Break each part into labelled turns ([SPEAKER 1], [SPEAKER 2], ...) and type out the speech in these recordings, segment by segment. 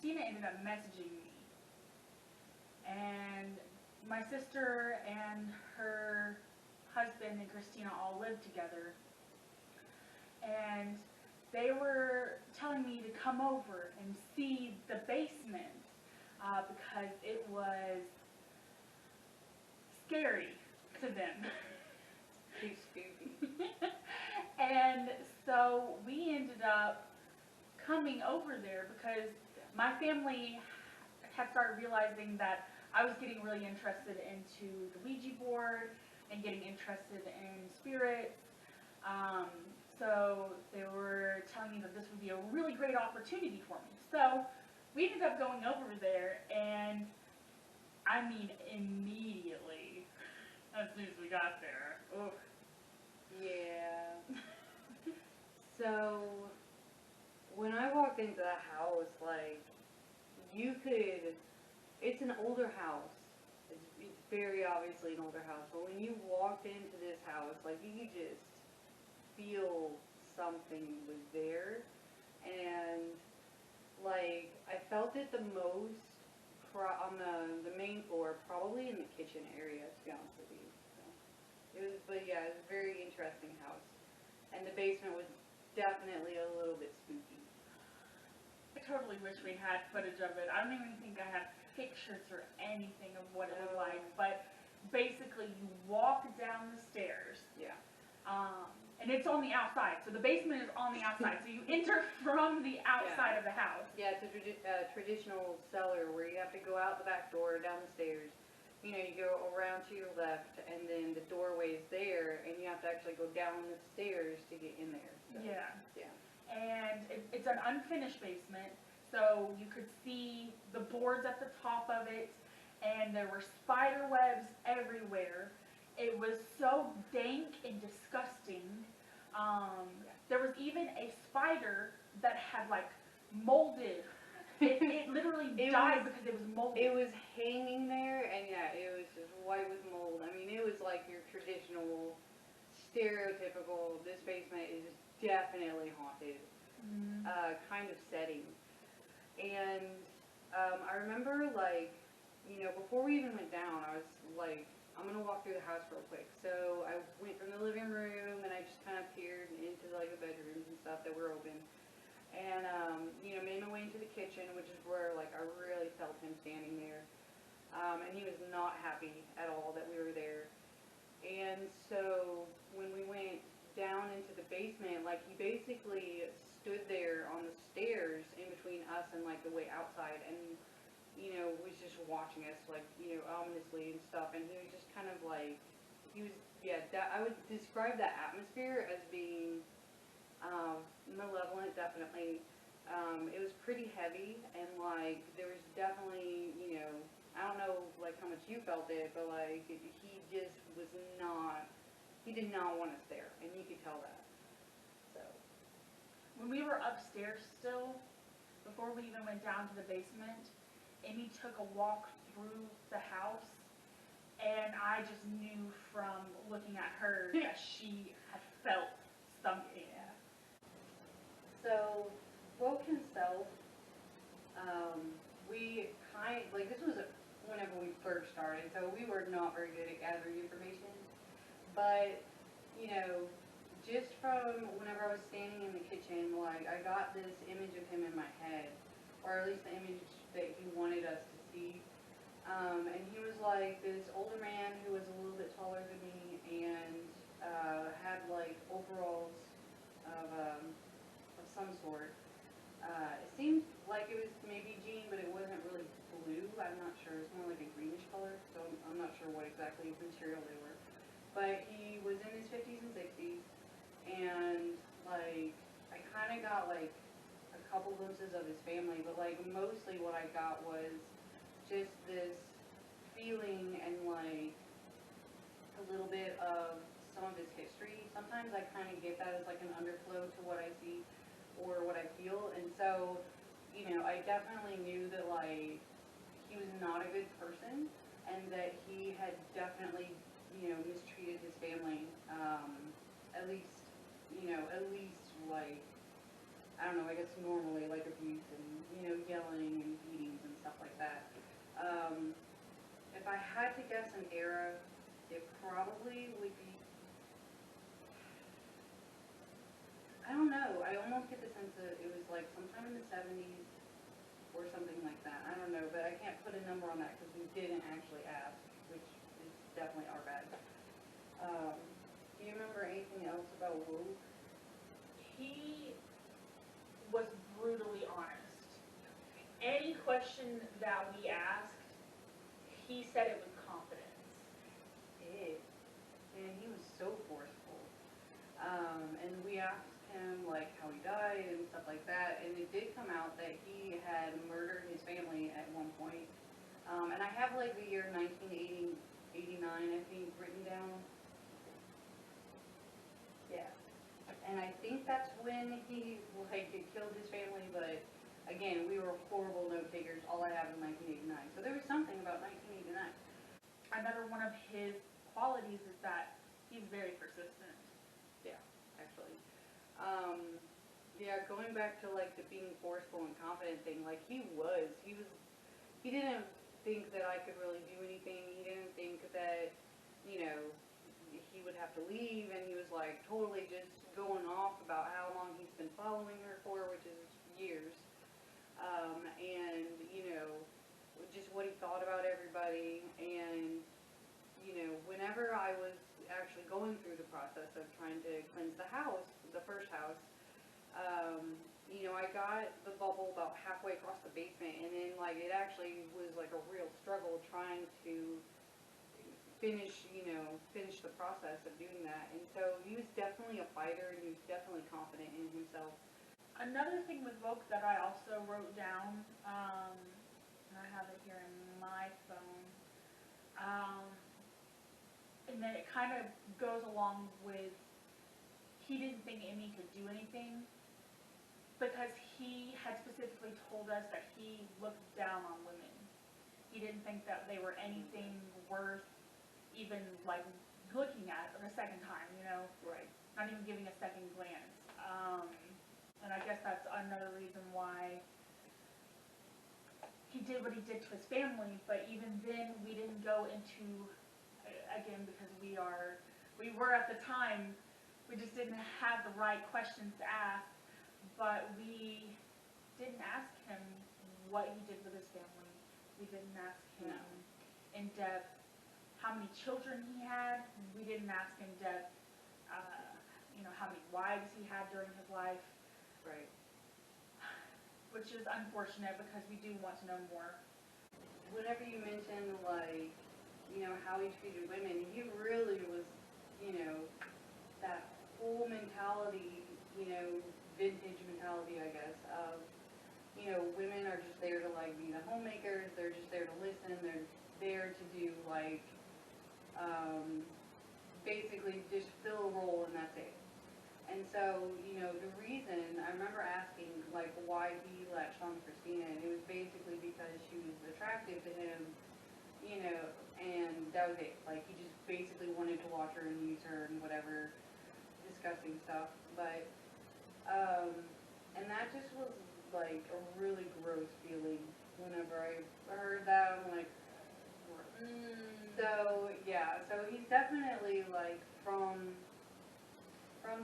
[SPEAKER 1] Christina ended up messaging me, and my sister and her husband and Christina all lived together, and they were telling me to come over and see the basement because it was scary to them.
[SPEAKER 2] Too spooky.
[SPEAKER 1] And so we ended up coming over there because my family had started realizing that I was getting really interested into the Ouija board and getting interested in spirits. So they were telling me that this would be a really great opportunity for me. So we ended up going over there, and I mean immediately, as soon as we got there, oof.
[SPEAKER 2] Yeah. So, when I walked into that house, like, it's an older house. It's very obviously an older house, but when you walked into this house, like, you could just feel something was there, and, like, I felt it the most on the main floor, probably in the kitchen area, to be honest with you. So, but yeah, it was a very interesting house, and the basement was definitely a little bit spooky.
[SPEAKER 1] I totally wish we had footage of it. I don't even think I have pictures or anything of what it was like, but basically you walk down the stairs.
[SPEAKER 2] Yeah.
[SPEAKER 1] And it's on the outside, so the basement is on the outside, so you enter from the outside of the house.
[SPEAKER 2] Yeah, it's a traditional cellar where you have to go out the back door, down the stairs. You know, you go around to your left, and then the doorway is there, and you have to actually go down the stairs to get in there. So,
[SPEAKER 1] yeah.
[SPEAKER 2] Yeah.
[SPEAKER 1] And it's an unfinished basement, so you could see the boards at the top of it, and there were spider webs everywhere. It was so dank and disgusting. There was even a spider that had like molded. It literally died because it was molded.
[SPEAKER 2] It was hanging there, and yeah, it was just white with mold. I mean, it was like your traditional, stereotypical, this basement is definitely haunted kind of setting. And I remember, like, you know, before we even went down, I was like, I'm going to walk through the house real quick. So I went from the living room, and I just kind of peered into, like, the bedrooms and stuff that were open. And, you know, made my way into the kitchen, which is where, like, I really felt him standing there. And he was not happy at all that we were there. And so when we went down into the basement, like, he basically stood there on the stairs in between us and, like, the way outside, and, you know, was just watching us, like, you know, ominously and stuff. And he was just kind of like, he was, yeah, I would describe that atmosphere as being malevolent, definitely. It was pretty heavy, and, like, there was definitely, you know, I don't know, like, how much you felt it, but, like, he just was not, he did not want us there, and you could tell that. So.
[SPEAKER 1] When we were upstairs still, before we even went down to the basement, Amy took a walk through the house, and I just knew from looking at her that she had felt something.
[SPEAKER 2] Yeah. So, Woken Self, we like, this was whenever we first started, so we were not very good at gathering information, but, you know, just from whenever I was standing in the kitchen, like, I got this image of him in my head, or at least the image that he wanted us to see. And he was like this older man who was a little bit taller than me, and had like overalls of some sort. It seemed like it was maybe jean, but it wasn't really blue. I'm not sure. It's more like a greenish color, so I'm not sure what exactly material they were. But he was in his 50s and 60s, and like I kind of got like a couple glimpses of his family, but like mostly what I got was just this feeling and like a little bit of some of his history. Sometimes I kind of get that as like an underflow to what I see or what I feel, and so, you know, I definitely knew that like he was not a good person, and that he had definitely, you know, mistreated his family, at least, you know, at least like I don't know, I guess normally, like abuse and, you know, yelling and beatings and stuff like that. If I had to guess an era, it probably would be, I don't know, I almost get the sense that it was like sometime in the 70s or something like that. I don't know, but I can't put a number on that because we didn't actually ask, which is definitely our bad. Do you remember anything else about Woke?
[SPEAKER 1] He was brutally honest. Any question that we asked, he said it with confidence.
[SPEAKER 2] And he was so forceful. And we asked him like how he died and stuff like that, and it did come out that he had murdered his family at one point. And I have like the year 1989, I think, written down. Yeah. And I think that's when he like killed his family, but again, we were horrible note takers. All I have is 1989. So there was something about 1989.
[SPEAKER 1] Another one of his qualities is that he's very persistent.
[SPEAKER 2] Yeah, actually. Yeah, going back to like the being forceful and confident thing, like he didn't think that I could really do anything. He didn't think that, you know, he would have to leave, and he was like totally just going off about how long he's been following her for, which is years. And, you know, just what he thought about everybody. And, you know, whenever I was actually going through the process of trying to cleanse the house, the first house, you know, I got the bubble about halfway across the basement, and then like it actually was like a real struggle trying to finish the process of doing that. And so he was definitely a fighter, and he was definitely confident in himself.
[SPEAKER 1] Another thing with Vogue that I also wrote down, and I have it here in my phone, and then it kind of goes along with, he didn't think Emmy could do anything, because he had specifically told us that he looked down on women. He didn't think that they were anything worth even like looking at a second time, you know?
[SPEAKER 2] Right.
[SPEAKER 1] Not even giving a second glance. And I guess that's another reason why he did what he did to his family, but even then we didn't go into, again, because we were at the time, we just didn't have the right questions to ask, but we didn't ask him what he did with his family. We didn't ask him in depth how many children he had. We didn't ask in depth, you know, how many wives he had during his life.
[SPEAKER 2] Right.
[SPEAKER 1] Which is unfortunate because we do want to know more.
[SPEAKER 2] Whenever you mentioned like, you know, how he treated women, he really was, you know, that whole mentality, you know, vintage mentality, I guess, of, you know, women are just there to like be the homemakers, they're just there to listen, they're there to do like, basically just fill a role and that's it. And so, you know, the reason, I remember asking like why he latched on to Christina, and it was basically because she was attractive to him, you know, and that was it. Like he just basically wanted to watch her and use her and whatever disgusting stuff. But, and that just was like a really gross feeling whenever I heard that. I'm like, so yeah, so he's definitely like from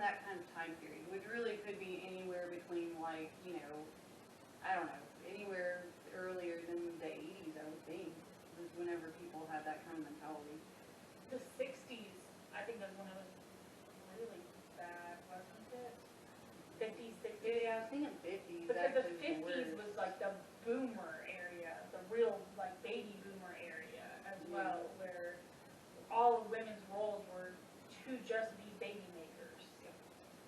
[SPEAKER 2] that kind of time period, which really could be anywhere between like, you know, I don't know, anywhere earlier than the 80s, I would think, was whenever people had that kind of mentality.
[SPEAKER 1] The 60s, I think, is when it was really bad, wasn't it? 50s, 60s?
[SPEAKER 2] Yeah, I was thinking 50s.
[SPEAKER 1] Because the
[SPEAKER 2] actually
[SPEAKER 1] 50s was like the boomer area, the real like baby boomer area as well, where all of women's roles were to just be baby makers.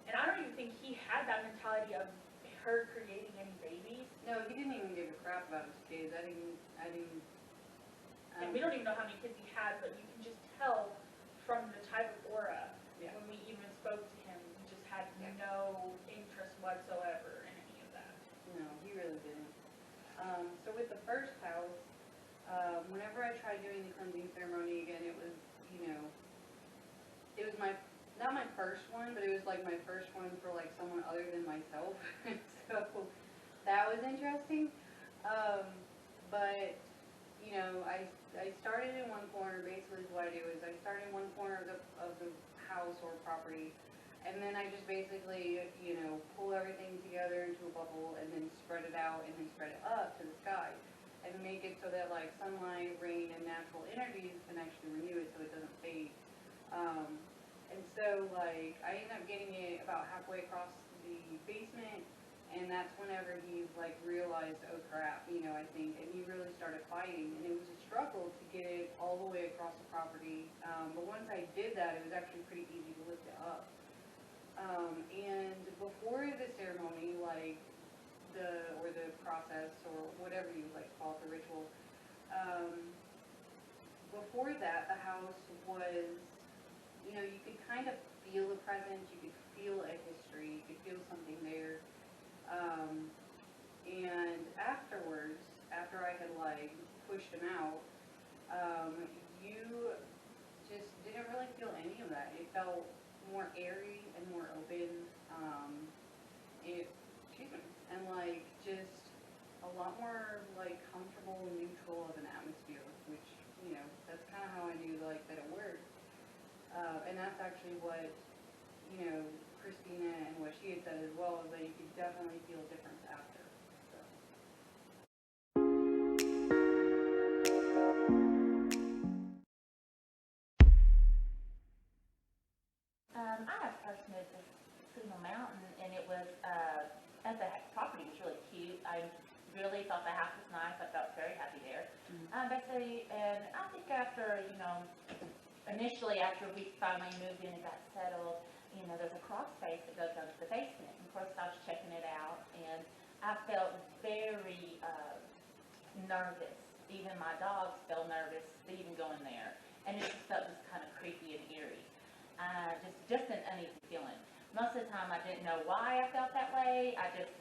[SPEAKER 1] And I don't even think he had that mentality of her creating any babies.
[SPEAKER 2] No, he didn't even give a crap about his kids. I didn't.
[SPEAKER 1] And we don't even know how many kids he had, but you can just tell from the type of aura when we even spoke to him. He just had no interest whatsoever in any of that.
[SPEAKER 2] No, he really didn't. So with the first house, whenever I tried doing the cleansing ceremony again, it was, you know, it was not my first one, but it was like my first one for like someone other than myself. So that was interesting. But, you know, I started in one corner. Basically what I do is I start in one corner of the house or property, and then I just basically, you know, pull everything together into a bubble and then spread it out and then spread it up to the sky and make it so that like sunlight, rain, and natural energies can actually renew it so it doesn't fade. And so like I ended up getting it about halfway across the basement, and that's whenever he like realized, oh crap, you know, I think, and he really started fighting, and it was a struggle to get it all the way across the property. But once I did that, it was actually pretty easy to lift it up. And before the ceremony, like the process or whatever you like to call it, the ritual, before that, the house was, you know, you could kind of feel the presence, you could feel a history, you could feel something there. And afterwards, after I had like pushed him out, you just didn't really feel any of that. It felt more airy and more open. Excuse me, and like just a lot more like comfortable, neutral of an atmosphere, which, you know, that's kind of how I knew like that it worked. And that's actually what, you know, Christina and what she had said as well, is that you could definitely feel a difference after. So.
[SPEAKER 3] I have first moved to Signal Mountain, and it was, and the property was really cute. I really thought the house was nice. I felt very happy there. Basically, and I think after, you know, initially after we finally moved in and got settled, you know, there's a crawl space that goes down to the basement. And of course, I was checking it out, and I felt very nervous. Even my dogs felt nervous to even go in there, and it just felt just kind of creepy and eerie. Just an uneasy feeling. Most of the time, I didn't know why I felt that way. I just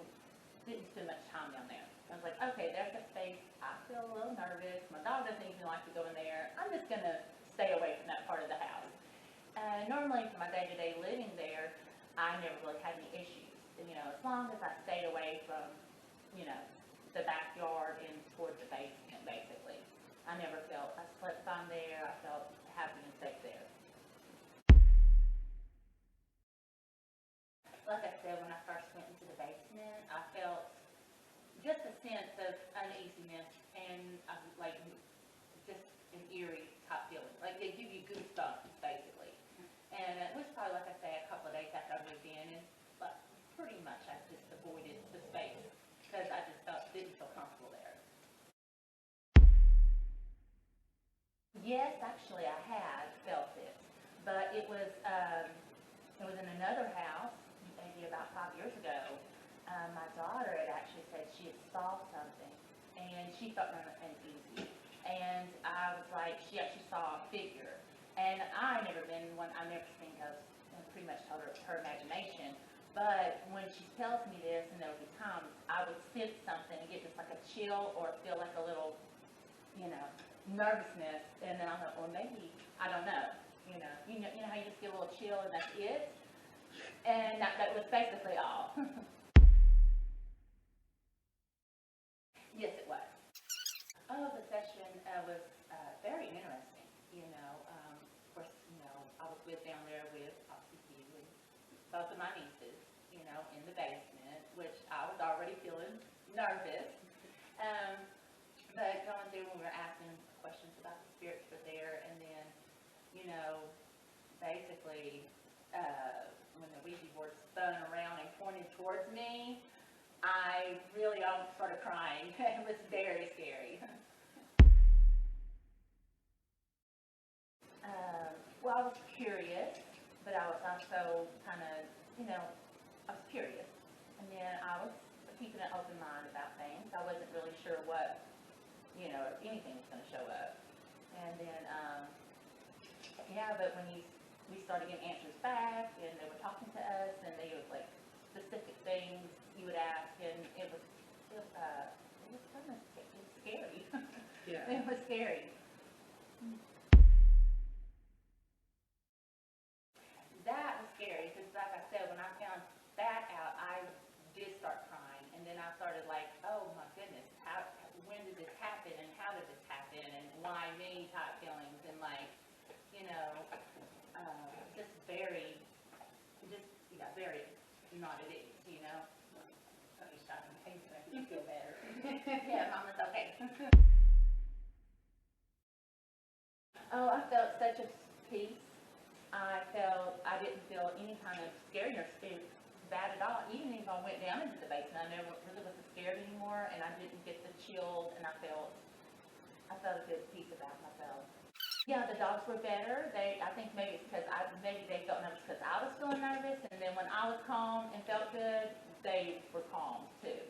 [SPEAKER 3] didn't spend much time down there. I was like, okay, there's that space. I feel a little nervous. My dog doesn't even like to go in there. I'm just gonna stay away from that part of the house. Normally, for my day-to-day living there, I never really had any issues. And, you know, as long as I stayed away from, you know, the backyard and toward the basement, basically. I slept fine there. I felt happy and safe there. Like I said, when I first went into the basement, I felt just a sense of uneasiness and like just an eerie type feeling. Like they give you goosebumps, basically. And it was probably, like I say, a couple of days after I moved in, and but pretty much I just avoided the space because I just didn't feel comfortable there. Yes, actually, I had felt it, but it was in another house, maybe about 5 years ago. My daughter had actually said she had saw something, and she felt uneasy. And I was like, she actually saw a figure, and I never been one. I never seen ghosts. And pretty much told her imagination. But when she tells me this, and there would be times I would sense something and get just like a chill or feel like a little, you know, nervousness, and then I thought, well, maybe, I don't know, you know how you just get a little chill and that's it? And that was basically all. Yes, it was. Oh, the session was very interesting, you know. Of course, you know, I was down there with obviously you and both of my nieces, you know, in the basement, which I was already feeling nervous. But going through when we were asking questions about the spirits that were there, and then, you know, basically, when the Ouija board spun around and pointed towards me, I really almost started crying. It was very scary. Well, I was curious, but I was also kind of, you know, I was curious. And then I was keeping an open mind about things. I wasn't really sure what, you know, if anything was going to show up. And then, yeah, but when we started getting answers back, and they were talking to us, and they was like specific things you would ask, and it was kind of scary.
[SPEAKER 2] Yeah.
[SPEAKER 3] It was scary. That was scary because, like I said, when I found that out, I did start crying, why me type feelings and like, you know, just very, very not at ease, you know? Let me stop and think so you feel better. Yeah, Mom, it's okay. Oh, I felt such a peace. I didn't feel any kind of scariness, bad at all. Even if I went down into the basement, I never really wasn't scared anymore, and I didn't get the chills, and I felt a good peace about myself. Yeah, the dogs were better. I think maybe it's because maybe they felt nervous because I was feeling nervous, and then when I was calm and felt good, they were calm too.